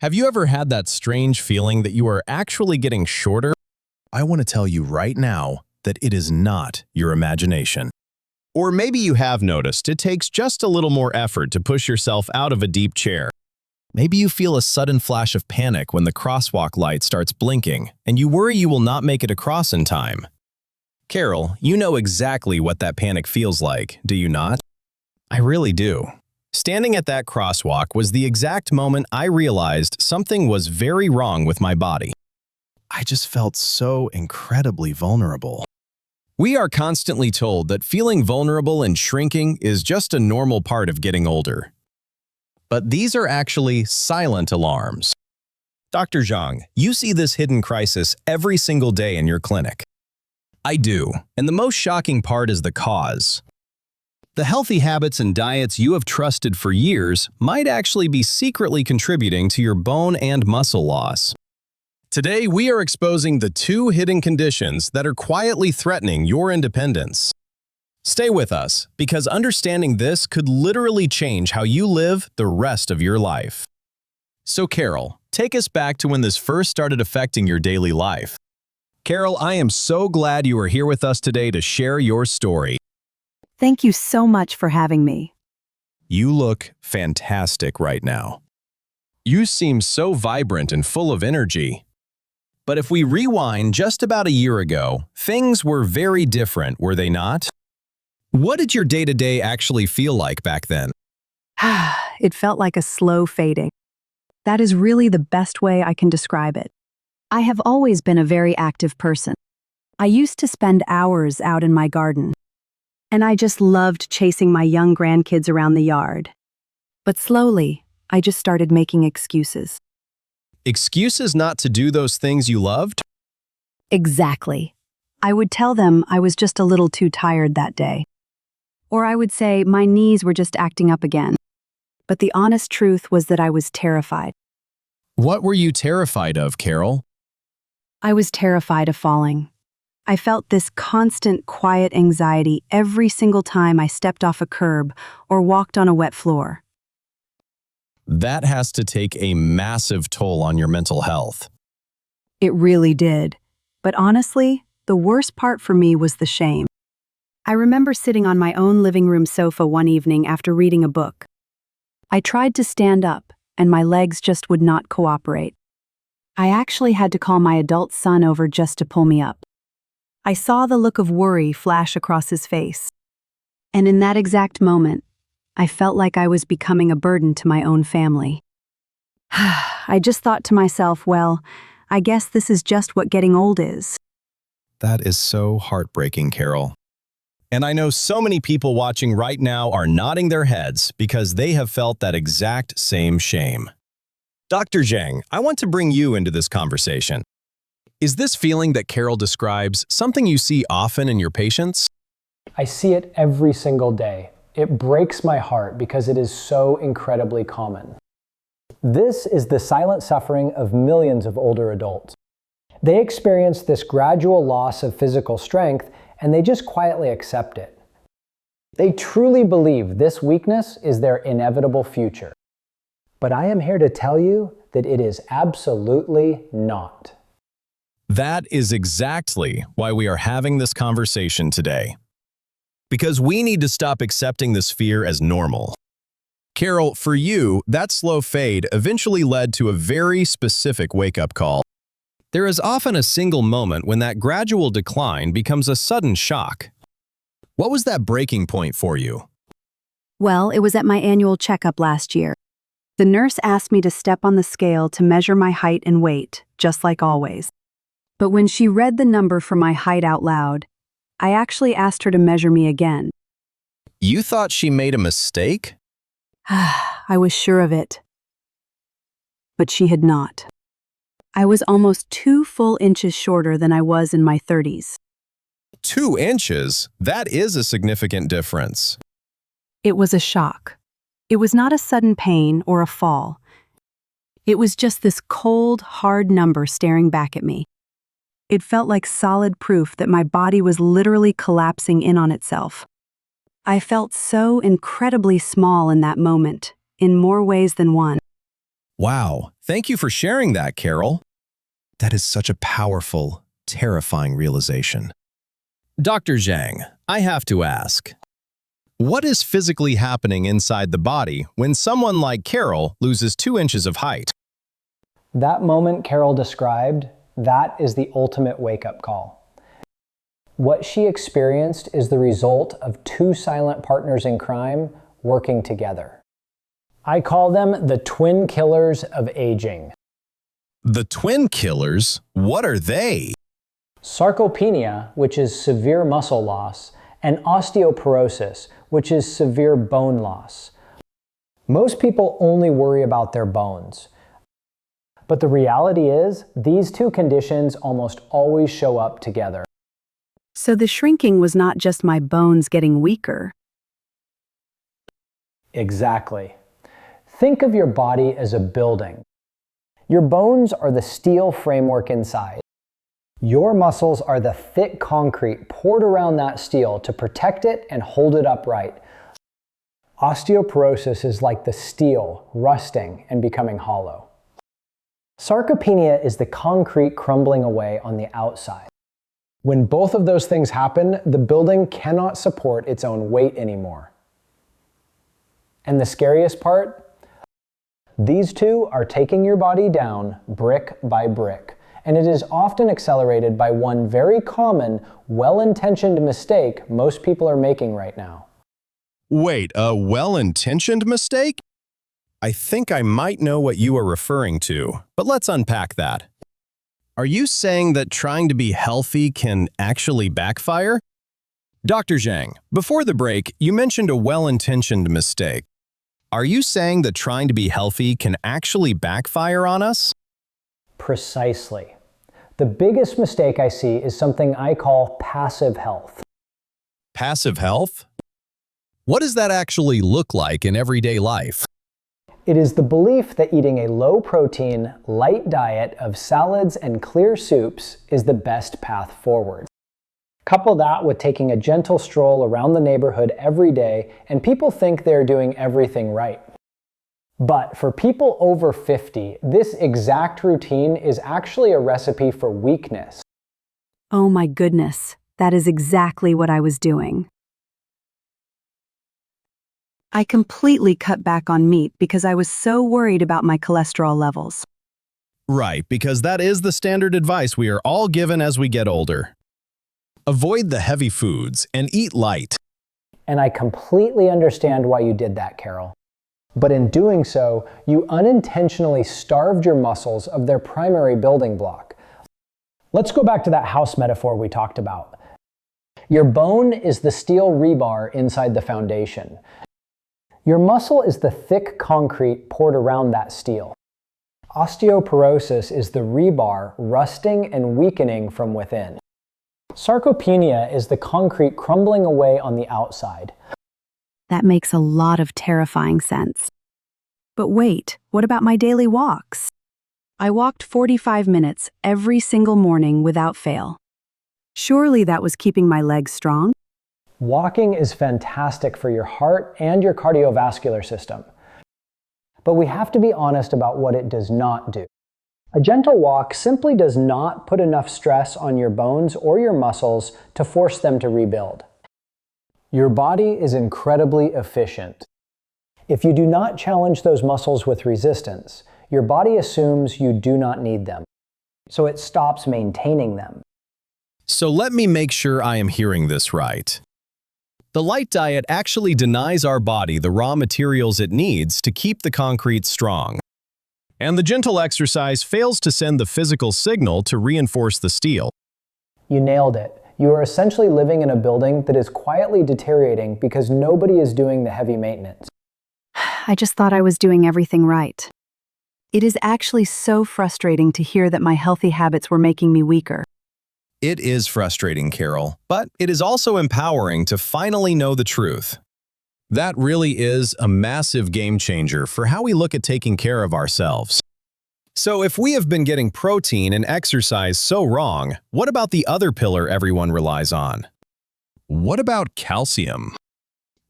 Have you ever had that strange feeling that you are actually getting shorter? I want to tell you right now that it is not your imagination. Or maybe you have noticed it takes just a little more effort to push yourself out of a deep chair. Maybe you feel a sudden flash of panic when the crosswalk light starts blinking, and you worry you will not make it across in time. Carol, you know exactly what that panic feels like, do you not? I really do. Standing at that crosswalk was the exact moment I realized something was very wrong with my body. I just felt so incredibly vulnerable. We are constantly told that feeling vulnerable and shrinking is just a normal part of getting older. But these are actually silent alarms. Dr. Zhang, you see this hidden crisis every single day in your clinic. I do, and the most shocking part is the cause. The healthy habits and diets you have trusted for years might actually be secretly contributing to your bone and muscle loss. Today, we are exposing the two hidden conditions that are quietly threatening your independence. Stay with us, because understanding this could literally change how you live the rest of your life. So Carol, take us back to when this first started affecting your daily life. Carol, I am so glad you are here with us today to share your story. Thank you so much for having me. You look fantastic right now. You seem so vibrant and full of energy. But if we rewind just about a year ago, things were very different, were they not? What did your day-to-day actually feel like back then? It felt like a slow fading. That is really the best way I can describe it. I have always been a very active person. I used to spend hours out in my garden, and I just loved chasing my young grandkids around the yard. But slowly, I just started making excuses. Excuses not to do those things you loved? Exactly. I would tell them I was just a little too tired that day. Or I would say my knees were just acting up again. But the honest truth was that I was terrified. What were you terrified of, Carol? I was terrified of falling. I felt this constant, quiet anxiety every single time I stepped off a curb or walked on a wet floor. That has to take a massive toll on your mental health. It really did. But honestly, the worst part for me was the shame. I remember sitting on my own living room sofa one evening after reading a book. I tried to stand up, and my legs just would not cooperate. I actually had to call my adult son over just to pull me up. I saw the look of worry flash across his face. And in that exact moment, I felt like I was becoming a burden to my own family. I just thought to myself, well, I guess this is just what getting old is. That is so heartbreaking, Carol. And I know so many people watching right now are nodding their heads because they have felt that exact same shame. Dr. Zhang, I want to bring you into this conversation. Is this feeling that Carol describes something you see often in your patients? I see it every single day. It breaks my heart because it is so incredibly common. This is the silent suffering of millions of older adults. They experience this gradual loss of physical strength, and they just quietly accept it. They truly believe this weakness is their inevitable future. But I am here to tell you that it is absolutely not. That is exactly why we are having this conversation today. Because we need to stop accepting this fear as normal. Carol, for you, that slow fade eventually led to a very specific wake-up call. There is often a single moment when that gradual decline becomes a sudden shock. What was that breaking point for you? Well, it was at my annual checkup last year. The nurse asked me to step on the scale to measure my height and weight, just like always. But when she read the number for my height out loud, I actually asked her to measure me again. You thought she made a mistake? I was sure of it. But she had not. I was almost 2 full inches shorter than I was in my 30s. 2 inches? That is a significant difference. It was a shock. It was not a sudden pain or a fall. It was just this cold, hard number staring back at me. It felt like solid proof that my body was literally collapsing in on itself. I felt so incredibly small in that moment, in more ways than one. Wow, Thank you for sharing that, Carol. That is such a powerful, terrifying realization. Dr. Zhang, I have to ask, what is physically happening inside the body when someone like Carol loses 2 inches of height? That moment Carol described, that is the ultimate wake-up call. What she experienced is the result of 2 silent partners in crime working together. I call them the twin killers of aging. The twin killers? What are they? Sarcopenia, which is severe muscle loss, and osteoporosis, which is severe bone loss. Most people only worry about their bones. But the reality is, these 2 conditions almost always show up together. So the shrinking was not just my bones getting weaker. Exactly. Think of your body as a building. Your bones are the steel framework inside. Your muscles are the thick concrete poured around that steel to protect it and hold it upright. Osteoporosis is like the steel rusting and becoming hollow. Sarcopenia is the concrete crumbling away on the outside. When both of those things happen, the building cannot support its own weight anymore. And the scariest part? These 2 are taking your body down brick by brick, and it is often accelerated by one very common, well-intentioned mistake most people are making right now. Wait, a well-intentioned mistake? I think I might know what you are referring to, but let's unpack that. Are you saying that trying to be healthy can actually backfire? Dr. Zhang, before the break, you mentioned a well-intentioned mistake. Are you saying that trying to be healthy can actually backfire on us? Precisely. The biggest mistake I see is something I call passive health. Passive health? What does that actually look like in everyday life? It is the belief that eating a low-protein, light diet of salads and clear soups is the best path forward. Couple that with taking a gentle stroll around the neighborhood every day, and people think they're doing everything right. But for people over 50, this exact routine is actually a recipe for weakness. Oh my goodness, that is exactly what I was doing. I completely cut back on meat because I was so worried about my cholesterol levels. Right, because that is the standard advice we are all given as we get older. Avoid the heavy foods and eat light. And I completely understand why you did that, Carol. But in doing so, you unintentionally starved your muscles of their primary building block. Let's go back to that house metaphor we talked about. Your bone is the steel rebar inside the foundation. Your muscle is the thick concrete poured around that steel. Osteoporosis is the rebar rusting and weakening from within. Sarcopenia is the concrete crumbling away on the outside. That makes a lot of terrifying sense. But wait, what about my daily walks? I walked 45 minutes every single morning without fail. Surely that was keeping my legs strong? Walking is fantastic for your heart and your cardiovascular system. But we have to be honest about what it does not do. A gentle walk simply does not put enough stress on your bones or your muscles to force them to rebuild. Your body is incredibly efficient. If you do not challenge those muscles with resistance, your body assumes you do not need them, so it stops maintaining them. So let me make sure I am hearing this right. The light diet actually denies our body the raw materials it needs to keep the concrete strong. And the gentle exercise fails to send the physical signal to reinforce the steel. You nailed it. You are essentially living in a building that is quietly deteriorating because nobody is doing the heavy maintenance. I just thought I was doing everything right. It is actually so frustrating to hear that my healthy habits were making me weaker. It is frustrating, Carol, but it is also empowering to finally know the truth. That really is a massive game changer for how we look at taking care of ourselves. So if we have been getting protein and exercise so wrong, what about the other pillar everyone relies on? What about calcium?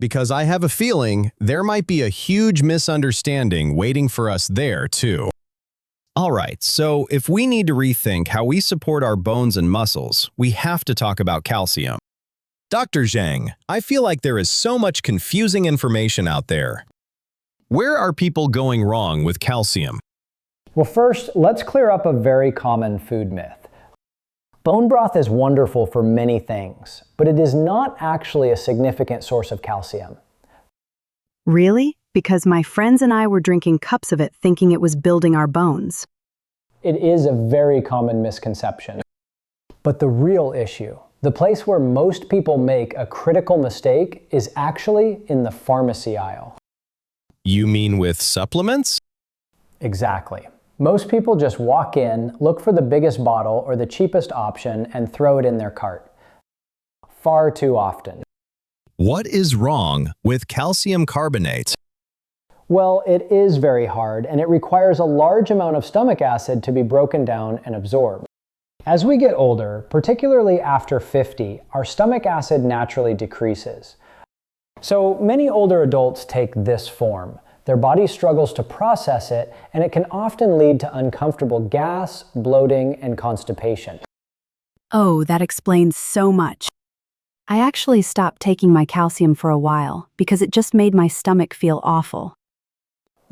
Because I have a feeling there might be a huge misunderstanding waiting for us there, too. Alright, so if we need to rethink how we support our bones and muscles, we have to talk about calcium. Dr. Zhang, I feel like there is so much confusing information out there. Where are people going wrong with calcium? Well, first, let's clear up a very common food myth. Bone broth is wonderful for many things, but it is not actually a significant source of calcium. Really? Because my friends and I were drinking cups of it thinking it was building our bones. It is a very common misconception. But the real issue, the place where most people make a critical mistake, is actually in the pharmacy aisle. You mean with supplements? Exactly. Most people just walk in, look for the biggest bottle or the cheapest option, and throw it in their cart. Far too often. What is wrong with calcium carbonate? Well, it is very hard, and it requires a large amount of stomach acid to be broken down and absorbed. As we get older, particularly after 50, our stomach acid naturally decreases. So many older adults take this form. Their body struggles to process it, and it can often lead to uncomfortable gas, bloating, and constipation. Oh, that explains so much. I actually stopped taking my calcium for a while because it just made my stomach feel awful.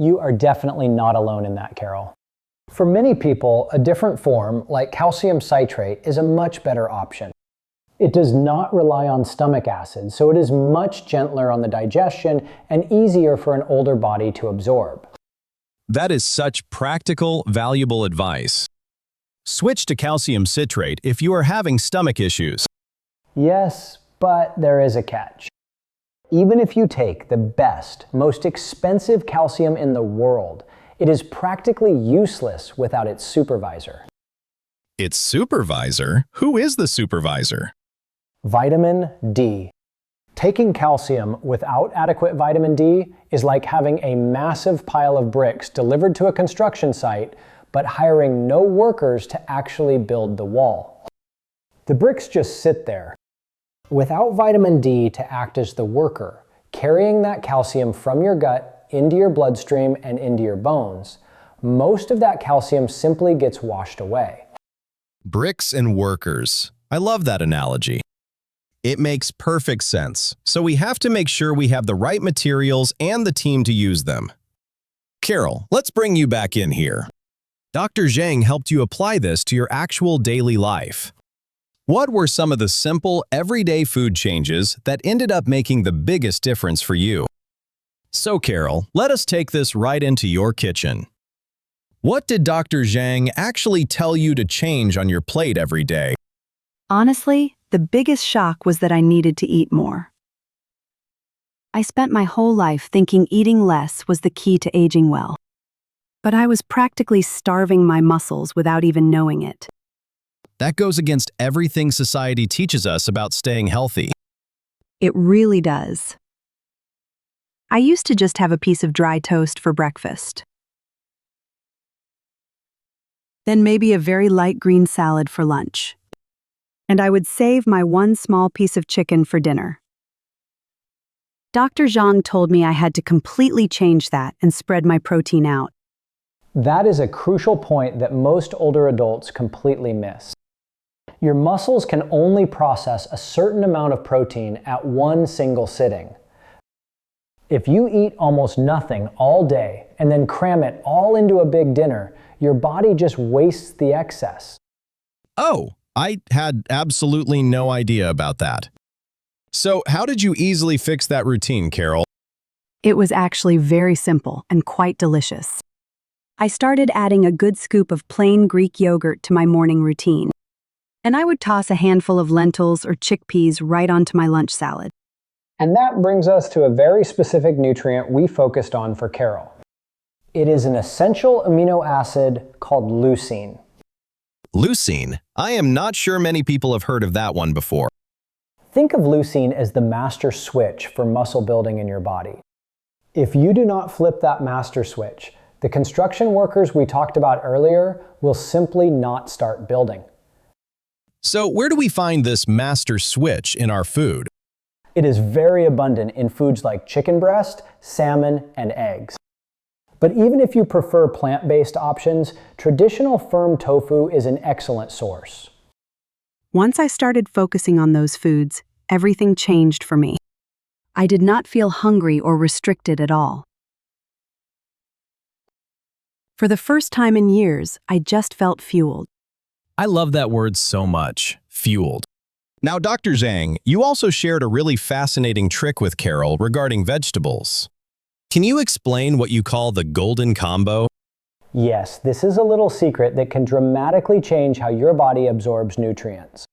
You are definitely not alone in that, Carol. For many people, a different form, like calcium citrate, is a much better option. It does not rely on stomach acid, so it is much gentler on the digestion and easier for an older body to absorb. That is such practical, valuable advice. Switch to calcium citrate if you are having stomach issues. Yes, but there is a catch. Even if you take the best, most expensive calcium in the world, it is practically useless without its supervisor. Its supervisor? Who is the supervisor? Vitamin D. Taking calcium without adequate vitamin D is like having a massive pile of bricks delivered to a construction site, but hiring no workers to actually build the wall. The bricks just sit there. Without vitamin D to act as the worker, carrying that calcium from your gut into your bloodstream and into your bones, most of that calcium simply gets washed away. Bricks and workers. I love that analogy. It makes perfect sense, so we have to make sure we have the right materials and the team to use them. Carol, let's bring you back in here. Dr. Zhang helped you apply this to your actual daily life. What were some of the simple, everyday food changes that ended up making the biggest difference for you? So, Carol, let us take this right into your kitchen. What did Dr. Zhang actually tell you to change on your plate every day? Honestly, the biggest shock was that I needed to eat more. I spent my whole life thinking eating less was the key to aging well. But I was practically starving my muscles without even knowing it. That goes against everything society teaches us about staying healthy. It really does. I used to just have a piece of dry toast for breakfast. Then maybe a very light green salad for lunch. And I would save my one small piece of chicken for dinner. Dr. Zhang told me I had to completely change that and spread my protein out. That is a crucial point that most older adults completely miss. Your muscles can only process a certain amount of protein at one single sitting. If you eat almost nothing all day and then cram it all into a big dinner, your body just wastes the excess. Oh, I had absolutely no idea about that. So, how did you easily fix that routine, Carol? It was actually very simple and quite delicious. I started adding a good scoop of plain Greek yogurt to my morning routine. And I would toss a handful of lentils or chickpeas right onto my lunch salad. And that brings us to a very specific nutrient we focused on for Carol. It is an essential amino acid called leucine. Leucine? I am not sure many people have heard of that one before. Think of leucine as the master switch for muscle building in your body. If you do not flip that master switch, the construction workers we talked about earlier will simply not start building. So, where do we find this master switch in our food? It is very abundant in foods like chicken breast, salmon, and eggs. But even if you prefer plant-based options, traditional firm tofu is an excellent source. Once I started focusing on those foods, everything changed for me. I did not feel hungry or restricted at all. For the first time in years, I just felt fueled. I love that word so much, fueled. Now, Dr. Zhang, you also shared a really fascinating trick with Carol regarding vegetables. Can you explain what you call the golden combo? Yes, this is a little secret that can dramatically change how your body absorbs nutrients.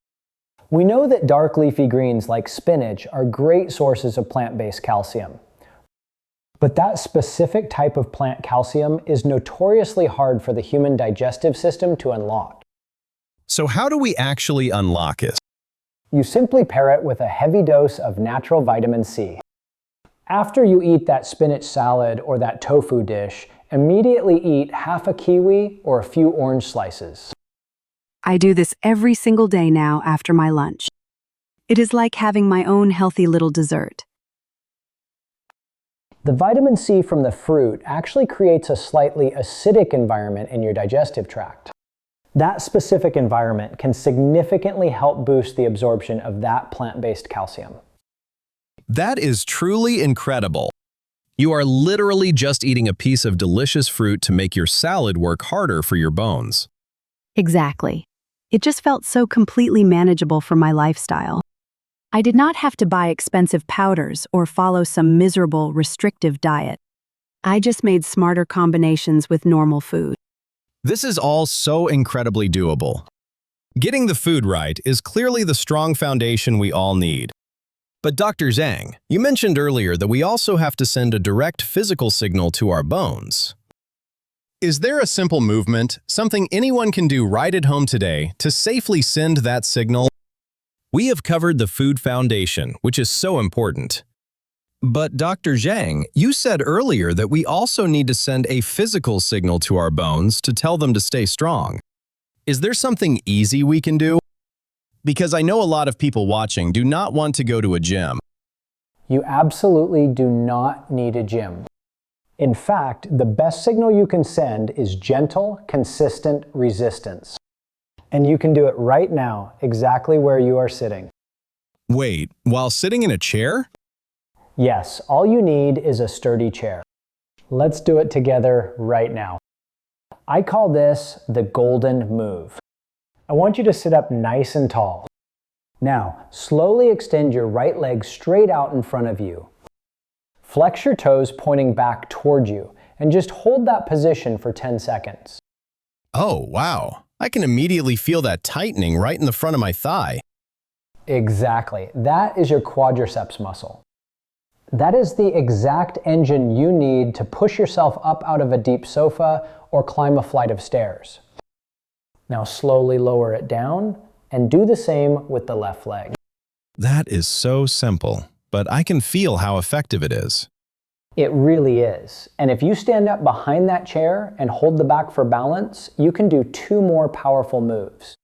We know that dark leafy greens like spinach are great sources of plant-based calcium. But that specific type of plant calcium is notoriously hard for the human digestive system to unlock. So how do we actually unlock it? You simply pair it with a heavy dose of natural vitamin C. After you eat that spinach salad or that tofu dish, immediately eat half a kiwi or a few orange slices. I do this every single day now after my lunch. It is like having my own healthy little dessert. The vitamin C from the fruit actually creates a slightly acidic environment in your digestive tract. That specific environment can significantly help boost the absorption of that plant-based calcium. That is truly incredible. You are literally just eating a piece of delicious fruit to make your salad work harder for your bones. Exactly. It just felt so completely manageable for my lifestyle. I did not have to buy expensive powders or follow some miserable, restrictive diet. I just made smarter combinations with normal food. This is all so incredibly doable. Getting the food right is clearly the strong foundation we all need. But Dr. Zhang, you mentioned earlier that we also have to send a direct physical signal to our bones. Is there a simple movement, something anyone can do right at home today to safely send that signal? We have covered the food foundation, which is so important. But Dr. Zhang, you said earlier that we also need to send a physical signal to our bones to tell them to stay strong. Is there something easy we can do? Because I know a lot of people watching do not want to go to a gym. You absolutely do not need a gym. In fact, the best signal you can send is gentle, consistent resistance. And you can do it right now, exactly where you are sitting. Wait, while sitting in a chair? Yes, all you need is a sturdy chair. Let's do it together right now. I call this the golden move. I want you to sit up nice and tall. Now, slowly extend your right leg straight out in front of you. Flex your toes pointing back toward you, and just hold that position for 10 seconds. Oh, wow. I can immediately feel that tightening right in the front of my thigh. Exactly. That is your quadriceps muscle. That is the exact engine you need to push yourself up out of a deep sofa or climb a flight of stairs. Now slowly lower it down and do the same with the left leg. That is so simple, but I can feel how effective it is. It really is. And if you stand up behind that chair and hold the back for balance, you can do 2 more powerful moves.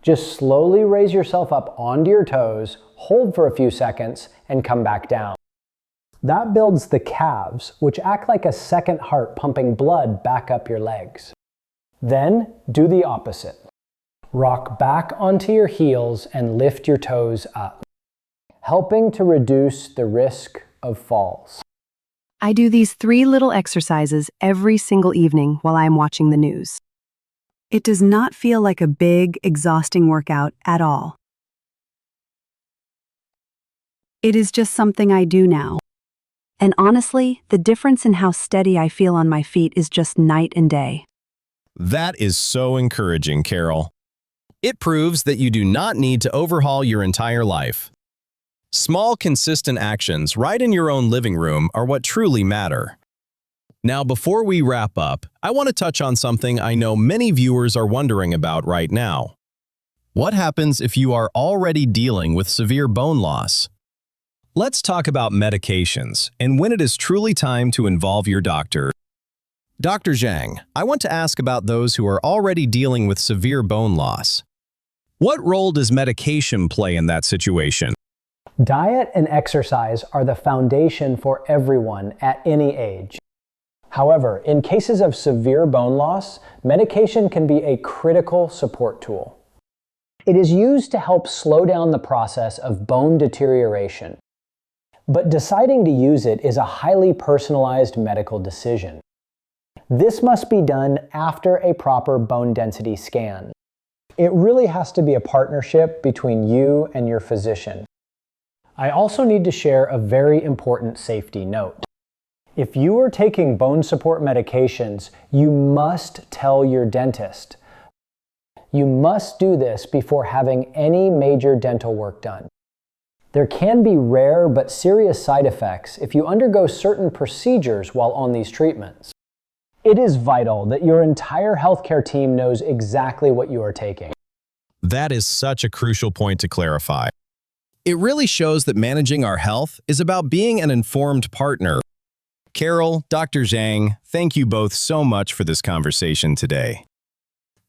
Just slowly raise yourself up onto your toes, hold for a few seconds, and come back down. That builds the calves, which act like a second heart pumping blood back up your legs. Then do the opposite. Rock back onto your heels and lift your toes up, helping to reduce the risk of falls. I do these 3 little exercises every single evening while I am watching the news. It does not feel like a big, exhausting workout at all. It is just something I do now. And honestly, the difference in how steady I feel on my feet is just night and day. That is so encouraging, Carol. It proves that you do not need to overhaul your entire life. Small, consistent actions right in your own living room are what truly matter. Now, before we wrap up, I want to touch on something I know many viewers are wondering about right now. What happens if you are already dealing with severe bone loss? Let's talk about medications and when it is truly time to involve your doctor. Dr. Zhang, I want to ask about those who are already dealing with severe bone loss. What role does medication play in that situation? Diet and exercise are the foundation for everyone at any age. However, in cases of severe bone loss, medication can be a critical support tool. It is used to help slow down the process of bone deterioration. But deciding to use it is a highly personalized medical decision. This must be done after a proper bone density scan. It really has to be a partnership between you and your physician. I also need to share a very important safety note. If you are taking bone support medications, you must tell your dentist. You must do this before having any major dental work done. There can be rare but serious side effects if you undergo certain procedures while on these treatments. It is vital that your entire healthcare team knows exactly what you are taking. That is such a crucial point to clarify. It really shows that managing our health is about being an informed partner. Carol, Dr. Zhang, thank you both so much for this conversation today.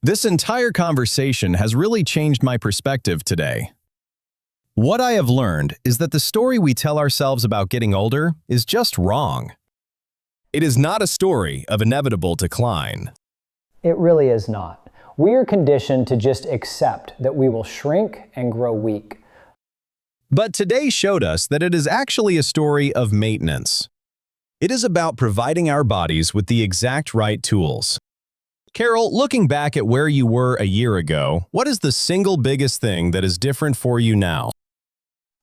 This entire conversation has really changed my perspective today. What I have learned is that the story we tell ourselves about getting older is just wrong. It is not a story of inevitable decline. It really is not. We are conditioned to just accept that we will shrink and grow weak. But today showed us that it is actually a story of maintenance. It is about providing our bodies with the exact right tools. Carol, looking back at where you were a year ago, what is the single biggest thing that is different for you now?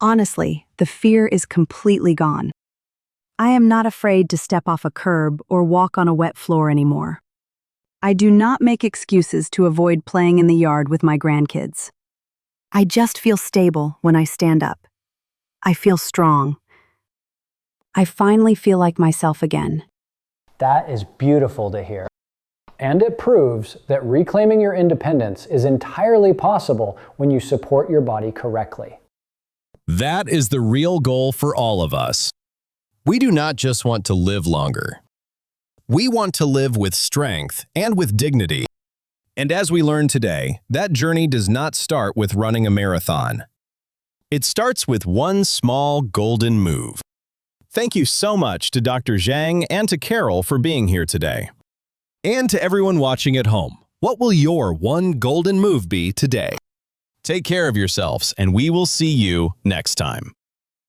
Honestly, the fear is completely gone. I am not afraid to step off a curb or walk on a wet floor anymore. I do not make excuses to avoid playing in the yard with my grandkids. I just feel stable when I stand up. I feel strong. I finally feel like myself again. That is beautiful to hear. And it proves that reclaiming your independence is entirely possible when you support your body correctly. That is the real goal for all of us. We do not just want to live longer. We want to live with strength and with dignity. And as we learned today, that journey does not start with running a marathon. It starts with one small golden move. Thank you so much to Dr. Zhang and to Carol for being here today. And to everyone watching at home, what will your one golden move be today? Take care of yourselves, and we will see you next time.